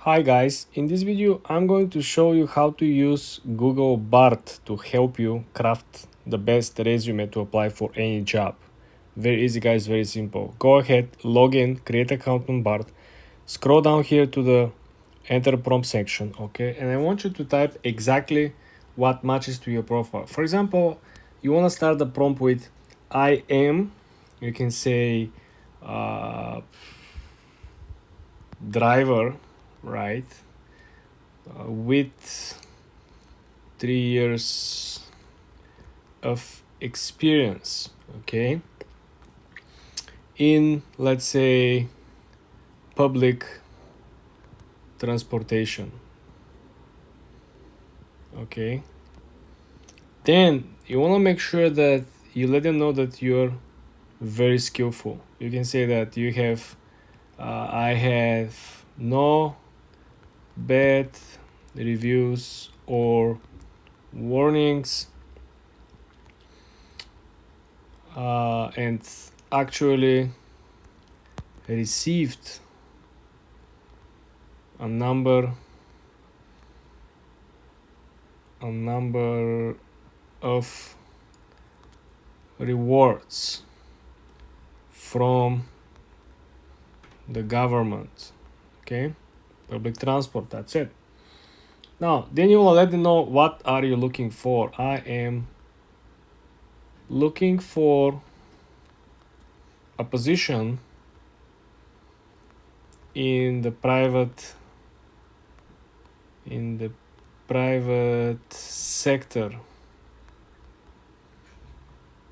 Hi guys, in this video I'm going to show you how to use Google Bard to help you craft the best resume to apply for any job. Very easy guys, very simple. Go ahead, log in, create account on Bard, scroll down here to the enter prompt section, okay? And I want you to type exactly what matches to your profile. For example, you want to start the prompt with I am, you can say driver, right? With 3 years of experience, okay, in, let's say, public transportation, okay. Then you want to make sure that you let them know that you're very skillful. You can say that you have I have no bad reviews or warnings, and actually received a number of rewards from the government, okay, public transport. That's it. Now then you will let them know what are you looking for. I am looking for a position in the private sector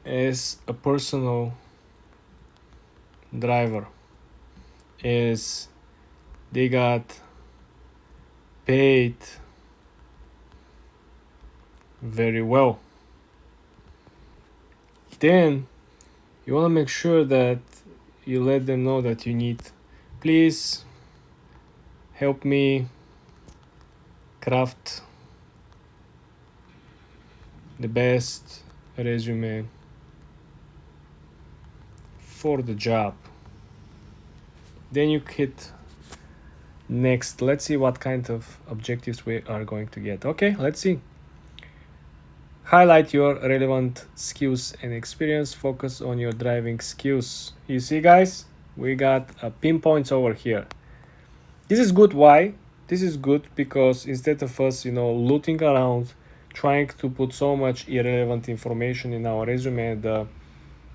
as a personal driver, as they got paid very well. Then you want to make sure that you let them know that you need, please help me craft the best resume for the job. Then you hit next. Let's see what kind of objectives we are going to get. Okay, let's see. Highlight your relevant skills and experience. Focus on your driving skills. You see guys, we got pinpoints over here. This is good. Why? This is good because instead of us looting around trying to put so much irrelevant information in our resume, the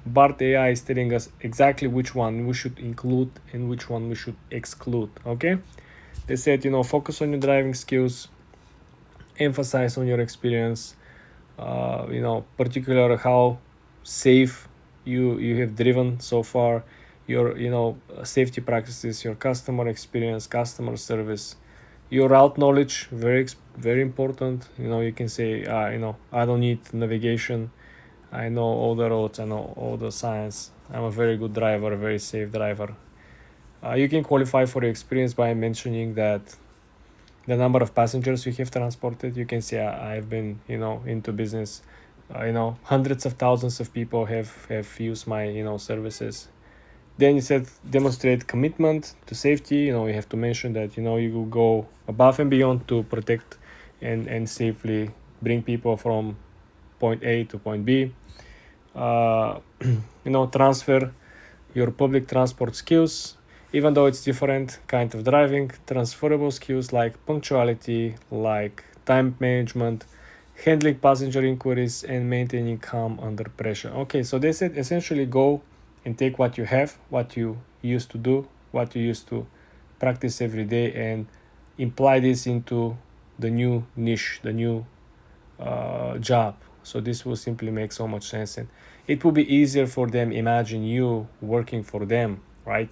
Bard AI is telling us exactly which one we should include and which one we should exclude. Okay, they said focus on your driving skills, emphasize on your experience, particular how safe you have driven so far, your safety practices, your customer experience, customer service, your route knowledge, very important. You can say I don't need navigation, I know all the roads, I know all the signs, I'm a very good driver, a very safe driver. You can qualify for your experience by mentioning that the number of passengers you have transported. You can say I've been into business, hundreds of thousands of people have used my services. Then you said demonstrate commitment to safety. You have to mention that you will go above and beyond to protect and safely bring people from point A to point B. Transfer your public transport skills, even though it's different kind of driving. Transferable skills like punctuality, like time management, handling passenger inquiries, and maintaining calm under pressure. Okay, so they said essentially go and take what you have, what you used to do, what you used to practice every day, and imply this into the new niche, the new job. So this will simply make so much sense, and it will be easier for them imagine you working for them, right?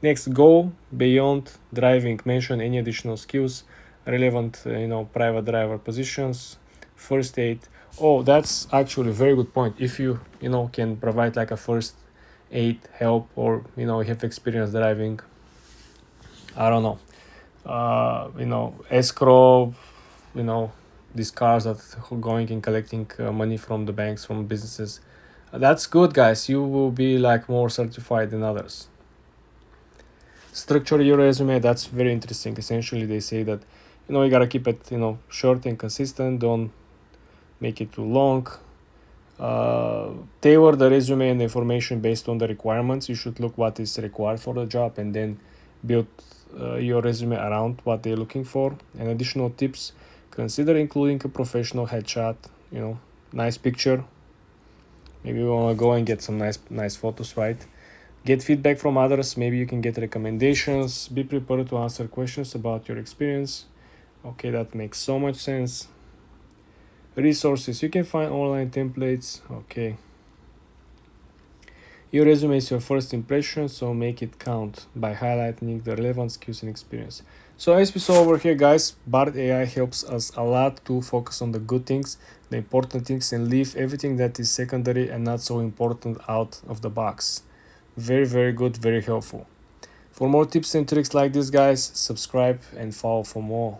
Next, go beyond driving. Mention any additional skills relevant, private driver positions, first aid. Oh, that's actually a very good point. If you can provide like a first aid help, or have experience driving, I don't know, escrow, these cars that are going and collecting money from the banks, from businesses. That's good, guys. You will be like more certified than others. structure your resume. That's very interesting. Essentially, they say that, you gotta keep it, short and consistent. Don't make it too long. Tailor the resume and information based on the requirements. You should look what is required for the job and then build your resume around what they're looking for. And additional tips: consider including a professional headshot, nice picture. Maybe you want to go and get some nice photos, right? Get feedback from others. Maybe you can get recommendations. Be prepared to answer questions about your experience. Okay, that makes so much sense. Resources: you can find online templates. Okay. Your resume is your first impression, so make it count by highlighting the relevant skills and experience. So as we saw over here, guys, Bard AI helps us a lot to focus on the good things, the important things, and leave everything that is secondary and not so important out of the box. Very, very good, very helpful. For more tips and tricks like this, guys, subscribe and follow for more.